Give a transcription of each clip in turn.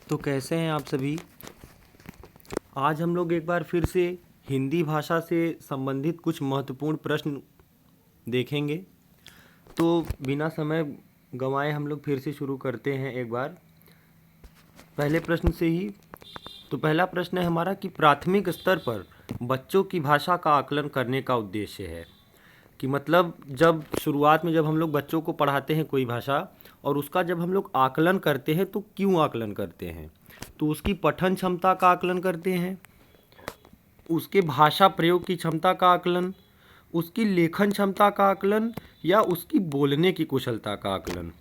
तो कैसे हैं आप सभी। आज हम लोग एक बार फिर से हिंदी भाषा से संबंधित कुछ महत्वपूर्ण प्रश्न देखेंगे। तो बिना समय गंवाए हम लोग फिर से शुरू करते हैं एक बार पहले प्रश्न से ही। तो पहला प्रश्न है हमारा कि प्राथमिक स्तर पर बच्चों की भाषा का आकलन करने का उद्देश्य है कि मतलब जब शुरुआत में जब हम लोग बच्चों को पढ़ाते हैं कोई भाषा और उसका जब हम लोग आकलन करते हैं तो क्यों आकलन करते हैं। तो उसकी पठन क्षमता का आकलन करते हैं, उसके भाषा प्रयोग की क्षमता का आकलन, उसकी लेखन क्षमता का आकलन या उसकी बोलने की कुशलता का आकलन।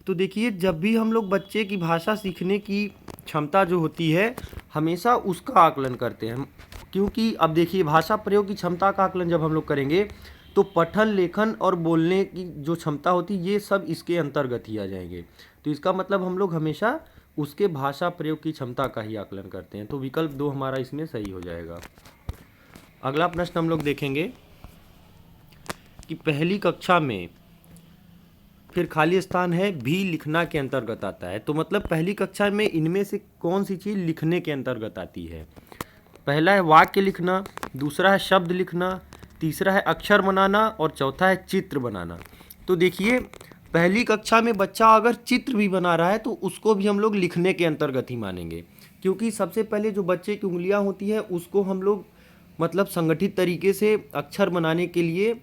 तो देखिए जब भी हम लोग बच्चे की भाषा सीखने की क्षमता जो होती है हमेशा उसका आकलन करते हैं, क्योंकि अब देखिए भाषा प्रयोग की क्षमता का आकलन जब हम लोग करेंगे तो पठन लेखन और बोलने की जो क्षमता होती है ये सब इसके अंतर्गत ही आ जाएंगे। तो इसका मतलब हम लोग हमेशा उसके भाषा प्रयोग की क्षमता का ही आकलन करते हैं। तो विकल्प 2 हमारा इसमें सही हो जाएगा। अगला प्रश्न हम लोग देखेंगे कि पहली कक्षा में फिर खाली स्थान है भी लिखना के अंतर्गत आता है। तो मतलब पहली कक्षा में इनमें से कौन सी चीज़ लिखने के अंतर्गत आती है। पहला है वाक्य लिखना, दूसरा है शब्द लिखना, तीसरा है अक्षर बनाना और चौथा है चित्र बनाना। तो देखिए पहली कक्षा में बच्चा अगर चित्र भी बना रहा है तो उसको भी हम लोग लिखने के अंतर्गत ही मानेंगे, क्योंकि सबसे पहले जो बच्चे की उंगलियां होती है उसको हम लोग मतलब संगठित तरीके से अक्षर बनाने के लिए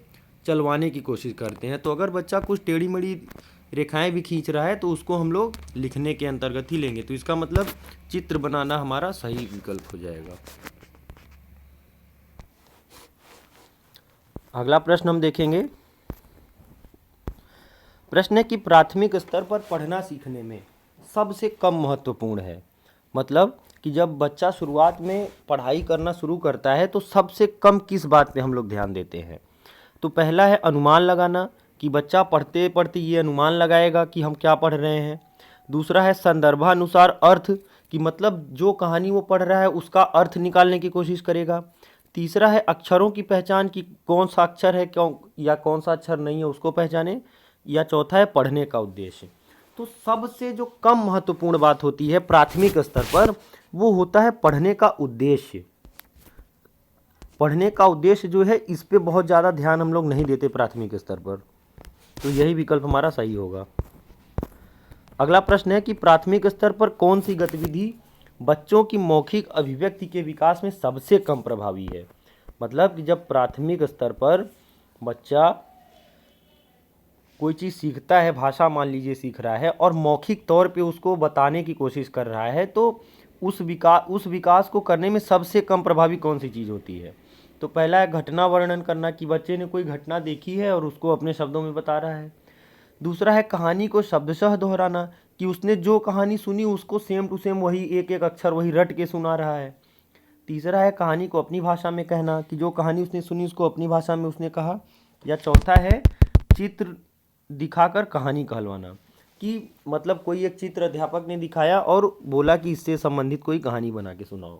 चलवाने की कोशिश करते हैं। तो अगर बच्चा कुछ टेढ़ी मेढ़ी रेखाएं भी खींच रहा है तो उसको हम लोग लिखने के अंतर्गत ही लेंगे। तो इसका मतलब चित्र बनाना हमारा सही विकल्प हो जाएगा। अगला प्रश्न हम देखेंगे। प्रश्न है कि प्राथमिक स्तर पर पढ़ना सीखने में सबसे कम महत्वपूर्ण है। मतलब कि जब बच्चा शुरुआत में पढ़ाई करना शुरू करता है तो सबसे कम किस बात पे हम लोग ध्यान देते हैं। तो पहला है अनुमान लगाना कि बच्चा पढ़ते पढ़ते ये अनुमान लगाएगा कि हम क्या पढ़ रहे हैं। दूसरा है संदर्भानुसार अर्थ कि मतलब जो कहानी वो पढ़ रहा है उसका अर्थ निकालने की कोशिश करेगा। तीसरा है अक्षरों की पहचान कि कौन सा अक्षर है क्यों या कौन सा अक्षर नहीं है उसको पहचाने। या चौथा है पढ़ने का उद्देश्य। तो सबसे जो कम महत्वपूर्ण बात होती है प्राथमिक स्तर पर वो होता है पढ़ने का उद्देश्य। पढ़ने का उद्देश्य जो है इस पे बहुत ज़्यादा ध्यान हम लोग नहीं देते प्राथमिक स्तर पर। तो यही विकल्प हमारा सही होगा। अगला प्रश्न है कि प्राथमिक स्तर पर कौन सी गतिविधि बच्चों की मौखिक अभिव्यक्ति के विकास में सबसे कम प्रभावी है। मतलब कि जब प्राथमिक स्तर पर बच्चा कोई चीज़ सीखता है, भाषा मान लीजिए सीख रहा है और मौखिक तौर पे उसको बताने की कोशिश कर रहा है, तो उस विकास को करने में सबसे कम प्रभावी कौन सी चीज़ होती है। तो पहला है घटना वर्णन करना कि बच्चे ने कोई घटना देखी है और उसको अपने शब्दों में बता रहा है। दूसरा है कहानी को शब्दशः दोहराना कि उसने जो कहानी सुनी उसको सेम टू सेम वही एक एक अक्षर वही रट के सुना रहा है। तीसरा है कहानी को अपनी भाषा में कहना कि जो कहानी उसने सुनी उसको अपनी भाषा में उसने कहा। या चौथा है चित्र दिखाकर कहानी कहलवाना कि मतलब कोई एक चित्र अध्यापक ने दिखाया और बोला कि इससे संबंधित कोई कहानी बना के सुनाओ।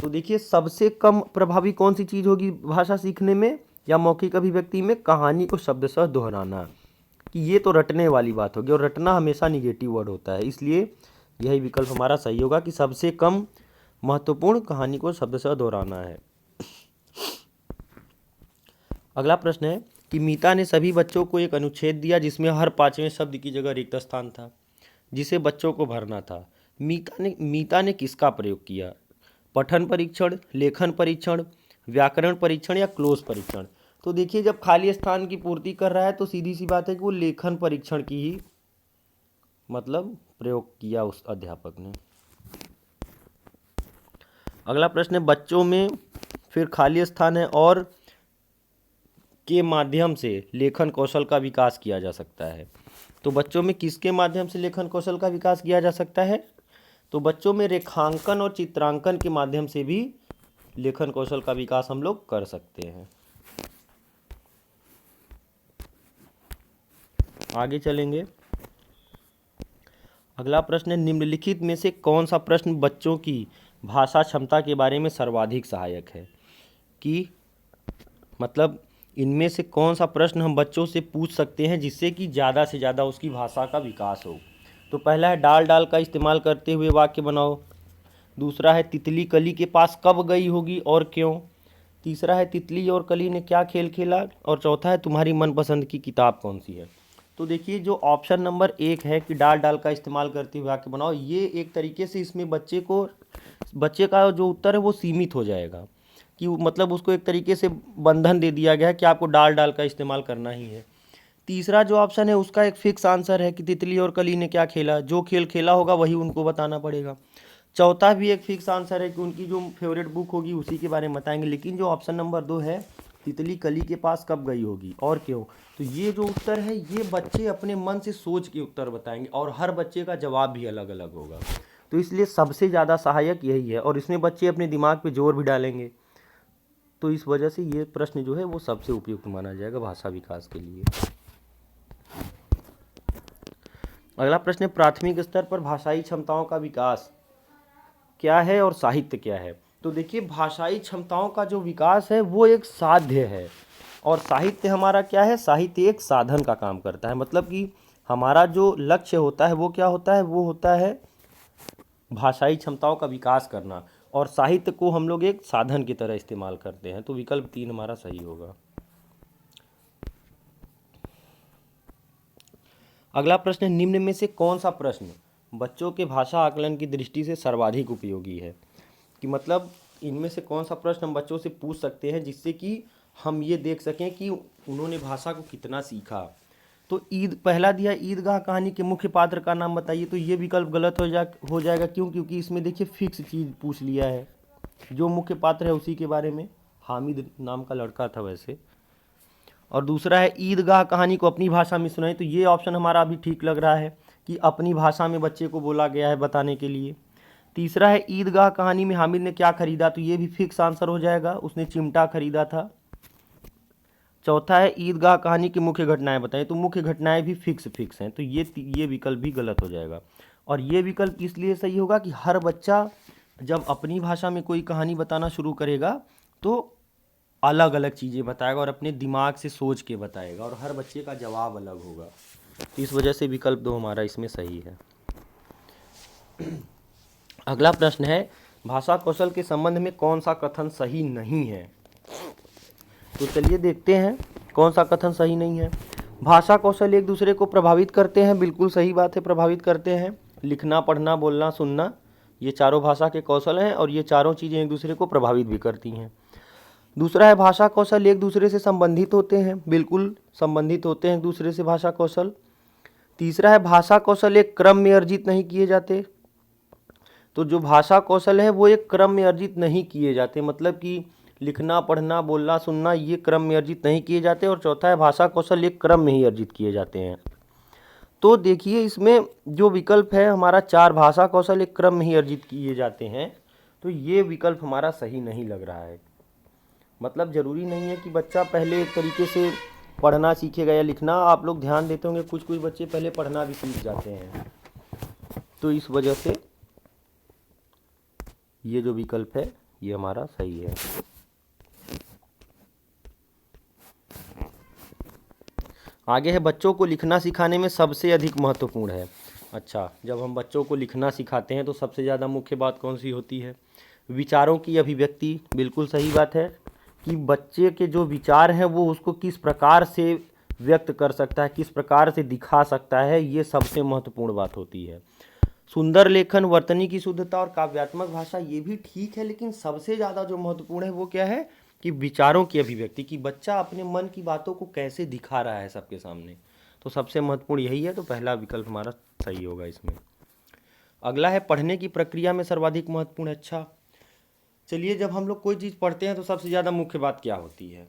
तो देखिए सबसे कम प्रभावी कौन सी चीज़ होगी भाषा सीखने में या मौखिक अभिव्यक्ति में, कहानी को शब्दशः दोहराना कि ये तो रटने वाली बात होगी और रटना हमेशा निगेटिव वर्ड होता है, इसलिए यही विकल्प हमारा सही होगा कि सबसे कम महत्वपूर्ण कहानी को शब्दशः दोहराना है। अगला प्रश्न है कि मीता ने सभी बच्चों को एक अनुच्छेद दिया जिसमें हर पांचवें शब्द की जगह रिक्त स्थान था जिसे बच्चों को भरना था। मीता ने किसका प्रयोग किया। पठन परीक्षण, लेखन परीक्षण, व्याकरण परीक्षण या क्लोज परीक्षण। तो देखिए जब खाली स्थान की पूर्ति कर रहा है तो सीधी सी बात है कि वो लेखन परीक्षण की ही मतलब प्रयोग किया उस अध्यापक ने। अगला प्रश्न है बच्चों में फिर खाली स्थान है और के माध्यम से लेखन कौशल का विकास किया जा सकता है। तो बच्चों में किसके माध्यम से लेखन कौशल का विकास किया जा सकता है। तो बच्चों में रेखांकन और चित्रांकन के माध्यम से भी लेखन कौशल का विकास हम लोग कर सकते हैं। आगे चलेंगे। अगला प्रश्न है निम्नलिखित में से कौन सा प्रश्न बच्चों की भाषा क्षमता के बारे में सर्वाधिक सहायक है। कि मतलब इनमें से कौन सा प्रश्न हम बच्चों से पूछ सकते हैं जिससे कि ज़्यादा से ज़्यादा उसकी भाषा का विकास हो। तो पहला है डाल डाल का इस्तेमाल करते हुए वाक्य बनाओ। दूसरा है तितली कली के पास कब गई होगी और क्यों। तीसरा है तितली और कली ने क्या खेल खेला। और चौथा है तुम्हारी मनपसंद की किताब कौन सी है। तो देखिए जो ऑप्शन नंबर 1 है कि डाल डाल का इस्तेमाल करते हुए वाक्य बनाओ, ये एक तरीके से इसमें बच्चे का जो उत्तर है वो सीमित हो जाएगा कि मतलब उसको एक तरीके से बंधन दे दिया गया है कि आपको डाल डाल का इस्तेमाल करना ही है। तीसरा जो ऑप्शन है उसका एक फिक्स आंसर है कि तितली और कली ने क्या खेला, जो खेल खेला होगा वही उनको बताना पड़ेगा। चौथा भी एक फिक्स आंसर है कि उनकी जो फेवरेट बुक होगी उसी के बारे में बताएंगे। लेकिन जो ऑप्शन नंबर 2 है तितली कली के पास कब गई होगी और क्यों, तो ये जो उत्तर है ये बच्चे अपने मन से सोच के उत्तर बताएंगे और हर बच्चे का जवाब भी अलग अलग होगा। तो इसलिए सबसे ज़्यादा सहायक यही है और इसमें बच्चे अपने दिमाग पे जोर भी डालेंगे। तो इस वजह से ये प्रश्न जो है वो सबसे उपयुक्त माना जाएगा भाषा विकास के लिए। अगला प्रश्न है प्राथमिक स्तर पर भाषाई क्षमताओं का विकास क्या है और साहित्य क्या है। तो देखिए भाषाई क्षमताओं का जो विकास है वो एक साध्य है और साहित्य हमारा क्या है, साहित्य एक साधन का काम करता है। मतलब कि हमारा जो लक्ष्य होता है वो क्या होता है, वो होता है भाषाई क्षमताओं का विकास करना और साहित्य को हम लोग एक साधन की तरह इस्तेमाल करते हैं। तो विकल्प 3 हमारा सही होगा। अगला प्रश्न है निम्न में से कौन सा प्रश्न बच्चों के भाषा आकलन की दृष्टि से सर्वाधिक उपयोगी है। कि मतलब इनमें से कौन सा प्रश्न हम बच्चों से पूछ सकते हैं जिससे कि हम ये देख सकें कि उन्होंने भाषा को कितना सीखा। तो ईद पहला दिया ईदगाह कहानी के मुख्य पात्र का नाम बताइए, तो ये विकल्प गलत हो जाएगा। क्यों, क्योंकि इसमें देखिए फिक्स चीज़ पूछ लिया है, जो मुख्य पात्र है उसी के बारे में, हामिद नाम का लड़का था वैसे। और दूसरा है ईदगाह कहानी को अपनी भाषा में सुनाई, तो ये ऑप्शन हमारा अभी ठीक लग रहा है कि अपनी भाषा में बच्चे को बोला गया है बताने के लिए। तीसरा है ईदगाह कहानी में हामिद ने क्या खरीदा, तो ये भी फिक्स आंसर हो जाएगा, उसने चिमटा खरीदा था। चौथा है ईदगाह कहानी की मुख्य घटनाएं बताएं, तो मुख्य घटनाएं भी फिक्स हैं, तो ये विकल्प भी गलत हो जाएगा। और ये विकल्प इसलिए सही होगा कि हर बच्चा जब अपनी भाषा में कोई कहानी बताना शुरू करेगा तो अलग अलग चीज़ें बताएगा और अपने दिमाग से सोच के बताएगा और हर बच्चे का जवाब अलग होगा। तो इस वजह से विकल्प 2 हमारा इसमें सही है। अगला प्रश्न है भाषा कौशल के संबंध में कौन सा कथन सही नहीं है। तो चलिए देखते हैं कौन सा कथन सही नहीं है। भाषा कौशल एक दूसरे को प्रभावित करते हैं, बिल्कुल सही बात है, प्रभावित करते हैं। लिखना, पढ़ना, बोलना, सुनना, ये चारों भाषा के कौशल हैं और ये चारों चीज़ें एक दूसरे को प्रभावित भी करती हैं। दूसरा है भाषा कौशल एक दूसरे से संबंधित होते हैं, बिल्कुल संबंधित होते हैं एक दूसरे से भाषा कौशल। तीसरा है भाषा कौशल एक क्रम में अर्जित नहीं किए जाते, तो जो भाषा कौशल है वो एक क्रम में अर्जित नहीं किए जाते, मतलब कि लिखना, पढ़ना, बोलना, सुनना ये क्रम में अर्जित नहीं किए जाते। और चौथा है भाषा कौशल एक क्रम में ही अर्जित किए जाते हैं। तो देखिए इसमें जो विकल्प है हमारा 4 भाषा कौशल एक क्रम में ही अर्जित किए जाते हैं, तो ये विकल्प हमारा सही नहीं लग रहा है। मतलब ज़रूरी नहीं है कि बच्चा पहले एक तरीके से पढ़ना सीखेगा या लिखना, आप लोग ध्यान देते होंगे कुछ बच्चे पहले पढ़ना भी सीख जाते हैं। तो इस वजह से ये जो विकल्प है ये हमारा सही है। आगे है बच्चों को लिखना सिखाने में सबसे अधिक महत्वपूर्ण है। अच्छा, जब हम बच्चों को लिखना सिखाते हैं तो सबसे ज़्यादा मुख्य बात कौन सी होती है, विचारों की अभिव्यक्ति। बिल्कुल सही बात है कि बच्चे के जो विचार हैं वो उसको किस प्रकार से व्यक्त कर सकता है, किस प्रकार से दिखा सकता है, ये सबसे महत्वपूर्ण बात होती है। सुंदर लेखन, वर्तनी की शुद्धता और काव्यात्मक भाषा ये भी ठीक है, लेकिन सबसे ज़्यादा जो महत्वपूर्ण है वो क्या है कि विचारों की अभिव्यक्ति, कि बच्चा अपने मन की बातों को कैसे दिखा रहा है सबके सामने। तो सबसे महत्वपूर्ण यही है, तो पहला विकल्प हमारा सही होगा इसमें। अगला है पढ़ने की प्रक्रिया में सर्वाधिक महत्वपूर्ण। अच्छा चलिए, जब हम लोग कोई चीज़ पढ़ते हैं तो सबसे ज़्यादा मुख्य बात क्या होती है,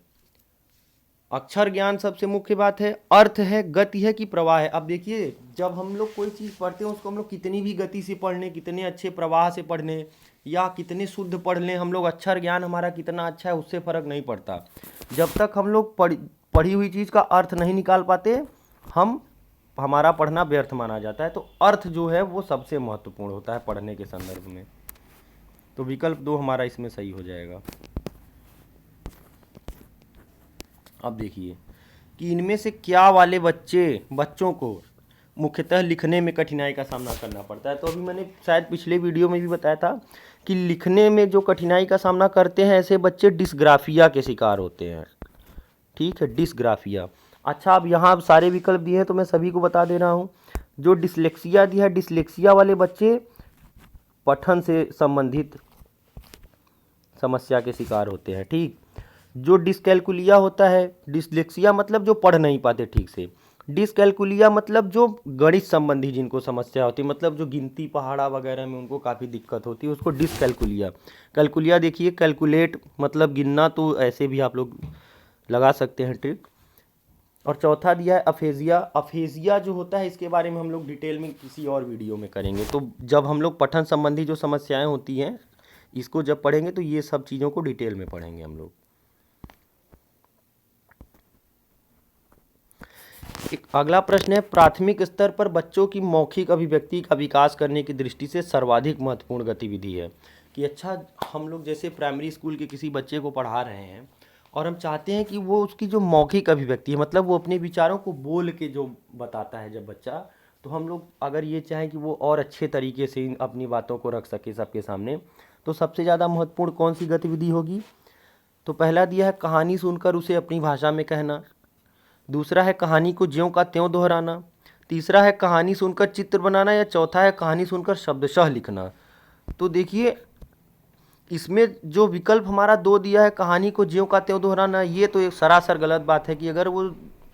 अक्षर ज्ञान सबसे मुख्य बात है, अर्थ है, गति है कि प्रवाह है। अब देखिए जब हम लोग कोई चीज़ पढ़ते हैं उसको हम लोग कितनी भी गति से पढ़ लें, कितने अच्छे प्रवाह से पढ़ लें या कितने शुद्ध पढ़ लें, हम लोग अक्षर ज्ञान हमारा कितना अच्छा है उससे फ़र्क नहीं पड़ता। जब तक हम लोग पढ़ी हुई चीज़ का अर्थ नहीं निकाल पाते हमारा पढ़ना व्यर्थ माना जाता है। तो अर्थ जो है वो सबसे महत्वपूर्ण होता है पढ़ने के संदर्भ में। तो विकल्प 2 हमारा इसमें सही हो जाएगा। अब देखिए कि इनमें से क्या वाले बच्चों को मुख्यतः लिखने में कठिनाई का सामना करना पड़ता है। तो अभी मैंने शायद पिछले वीडियो में भी बताया था कि लिखने में जो कठिनाई का सामना करते हैं ऐसे बच्चे डिस्ग्राफिया के शिकार होते हैं। ठीक है, डिस्ग्राफिया। अच्छा, अब यहाँ सारे विकल्प दिए हैं तो मैं सभी को बता दे रहा हूँ। जो डिसलेक्सिया दिया है, डिसलेक्सिया वाले बच्चे पठन से संबंधित समस्या के शिकार होते हैं। ठीक, जो डिसकैलकुलिया होता है, डिसलेक्सिया मतलब जो पढ़ नहीं पाते ठीक से, डिसकैलकुलिया मतलब जो गणित संबंधी जिनको समस्या होती है, मतलब जो गिनती पहाड़ा वगैरह में उनको काफ़ी दिक्कत होती है, उसको डिसकैलकुलिया। कैलकुलिया देखिए, कैलकुलेट मतलब गिनना, तो ऐसे भी आप लोग लगा सकते हैं ट्रिक। और चौथा दिया है अफेजिया। अफेजिया जो होता है इसके बारे में हम लोग डिटेल में किसी और वीडियो में करेंगे। तो जब हम लोग पठन संबंधी जो समस्याएं होती हैं इसको जब पढ़ेंगे तो ये सब चीज़ों को डिटेल में पढ़ेंगे हम लोग। एक अगला प्रश्न है, प्राथमिक स्तर पर बच्चों की मौखिक अभिव्यक्ति का विकास करने की दृष्टि से सर्वाधिक महत्वपूर्ण गतिविधि है। कि अच्छा, हम लोग जैसे प्राइमरी स्कूल के किसी बच्चे को पढ़ा रहे हैं और हम चाहते हैं कि वो उसकी जो मौखिक अभिव्यक्ति है, मतलब वो अपने विचारों को बोल के जो बताता है जब बच्चा, तो हम लोग अगर ये चाहें कि वो और अच्छे तरीके से अपनी बातों को रख सके सबके सामने, तो सबसे ज़्यादा महत्वपूर्ण कौन सी गतिविधि होगी? तो पहला दिया है कहानी सुनकर उसे अपनी भाषा में कहना, दूसरा है कहानी को ज्यों का त्यों दोहराना, तीसरा है कहानी सुनकर चित्र बनाना, या चौथा है कहानी सुनकर शब्दशः लिखना। तो देखिए, इसमें जो विकल्प हमारा दो दिया है, कहानी को ज्यों का त्यों दोहराना, ये तो एक सरासर गलत बात है कि अगर वो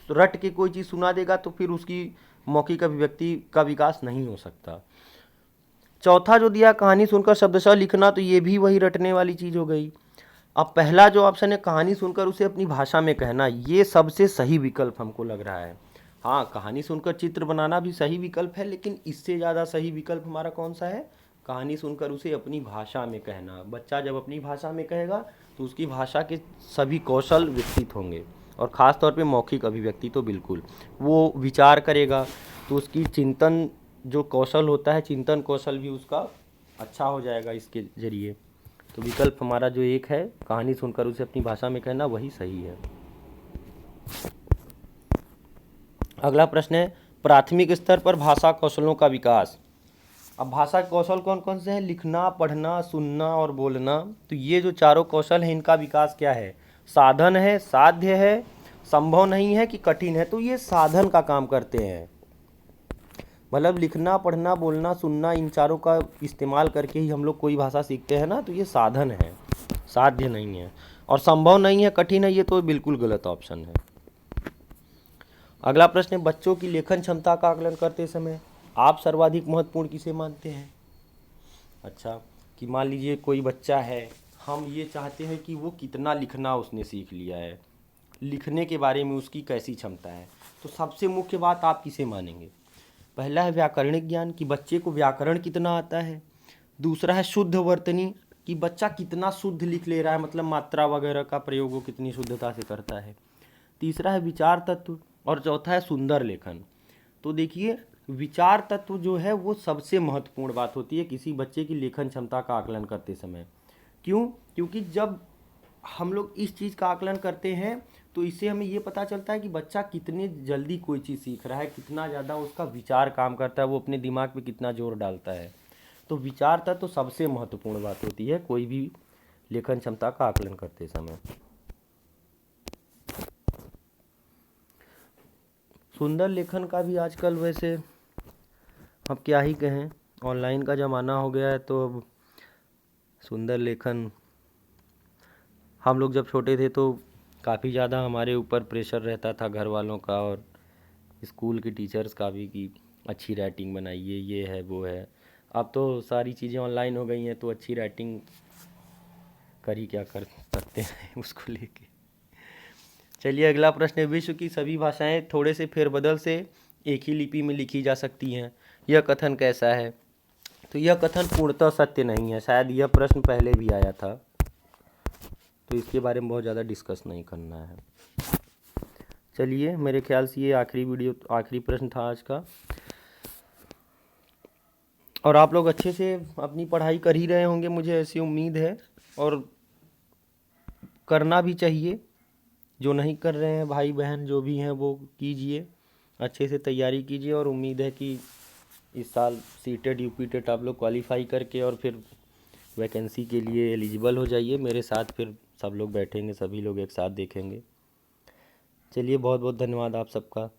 रट के कोई चीज़ सुना देगा तो फिर उसकी मौखिक अभिव्यक्ति का विकास नहीं हो सकता। चौथा जो दिया कहानी सुनकर शब्दशः लिखना, तो ये भी वही रटने वाली चीज़ हो गई। अब पहला जो ऑप्शन है कहानी सुनकर उसे अपनी भाषा में कहना, ये सबसे सही विकल्प हमको लग रहा है। हाँ, कहानी सुनकर चित्र बनाना भी सही विकल्प है, लेकिन इससे ज़्यादा सही विकल्प हमारा कौन सा है? कहानी सुनकर उसे अपनी भाषा में कहना। बच्चा जब अपनी भाषा में कहेगा तो उसकी भाषा के सभी कौशल विकसित होंगे, और ख़ास तौर पे मौखिक अभिव्यक्ति तो बिल्कुल। वो विचार करेगा तो उसकी चिंतन जो कौशल होता है, चिंतन कौशल भी उसका अच्छा हो जाएगा इसके ज़रिए। तो विकल्प हमारा जो एक है, कहानी सुनकर उसे अपनी भाषा में कहना, वही सही है। अगला प्रश्न है, प्राथमिक स्तर पर भाषा कौशलों का विकास। अब भाषा कौशल कौन कौन से हैं? लिखना, पढ़ना, सुनना और बोलना। तो ये जो चारों कौशल हैं, इनका विकास क्या है? साधन है, साध्य है, संभव नहीं है कि कठिन है। तो ये साधन का काम करते हैं, मतलब लिखना, पढ़ना, बोलना, सुनना, इन चारों का इस्तेमाल करके ही हम लोग कोई भाषा सीखते हैं ना, तो ये साधन है, साध्य नहीं है। और संभव नहीं है, कठिन है, ये तो बिल्कुल गलत ऑप्शन है। अगला प्रश्न है, बच्चों की लेखन क्षमता का आकलन करते समय आप सर्वाधिक महत्वपूर्ण किसे मानते हैं? अच्छा, कि मान लीजिए कोई बच्चा है, हम ये चाहते हैं कि वो कितना लिखना उसने सीख लिया है, लिखने के बारे में उसकी कैसी क्षमता है। तो सबसे मुख्य बात आप किसे मानेंगे? पहला है व्याकरणिक ज्ञान, कि बच्चे को व्याकरण कितना आता है। दूसरा है शुद्ध वर्तनी, कि बच्चा कितना शुद्ध लिख ले रहा है, मतलब मात्रा वगैरह का प्रयोग वो कितनी शुद्धता से करता है। तीसरा है विचार तत्व, और चौथा है सुंदर लेखन। तो देखिए, विचार तत्व जो है वो सबसे महत्वपूर्ण बात होती है किसी बच्चे की लेखन क्षमता का आकलन करते समय। क्यों? क्योंकि जब हम लोग इस चीज़ का आकलन करते हैं तो इससे हमें ये पता चलता है कि बच्चा कितने जल्दी कोई चीज़ सीख रहा है, कितना ज़्यादा उसका विचार काम करता है, वो अपने दिमाग पे कितना जोर डालता है। तो विचार तत्व तो सबसे महत्वपूर्ण बात होती है कोई भी लेखन क्षमता का आकलन करते समय। सुंदर लेखन का भी आजकल वैसे अब क्या ही कहें, ऑनलाइन का ज़माना हो गया है, तो अब सुंदर लेखन, हम लोग जब छोटे थे तो काफ़ी ज़्यादा हमारे ऊपर प्रेशर रहता था घर वालों का और स्कूल के टीचर्स का भी, कि अच्छी राइटिंग बनाइए, ये है वो है। अब तो सारी चीज़ें ऑनलाइन हो गई हैं, तो अच्छी राइटिंग कर ही क्या कर सकते हैं उसको लेके। चलिए अगला प्रश्न है, विश्व की सभी भाषाएं थोड़े से फेरबदल से एक ही लिपि में लिखी जा सकती हैं, यह कथन कैसा है? तो यह कथन पूर्णतः सत्य नहीं है। शायद यह प्रश्न पहले भी आया था, तो इसके बारे में बहुत ज़्यादा डिस्कस नहीं करना है। चलिए, मेरे ख्याल से ये आखिरी प्रश्न था आज का, और आप लोग अच्छे से अपनी पढ़ाई कर ही रहे होंगे, मुझे ऐसी उम्मीद है, और करना भी चाहिए। जो नहीं कर रहे हैं भाई बहन जो भी हैं वो कीजिए, अच्छे से तैयारी कीजिए और उम्मीद है कि इस साल सीटेट यूपीटेट आप लोग क्वालिफाई करके और फिर वैकेंसी के लिए एलिजिबल हो जाइए मेरे साथ। फिर सब लोग बैठेंगे, सभी लोग एक साथ देखेंगे। चलिए, बहुत बहुत धन्यवाद आप सबका।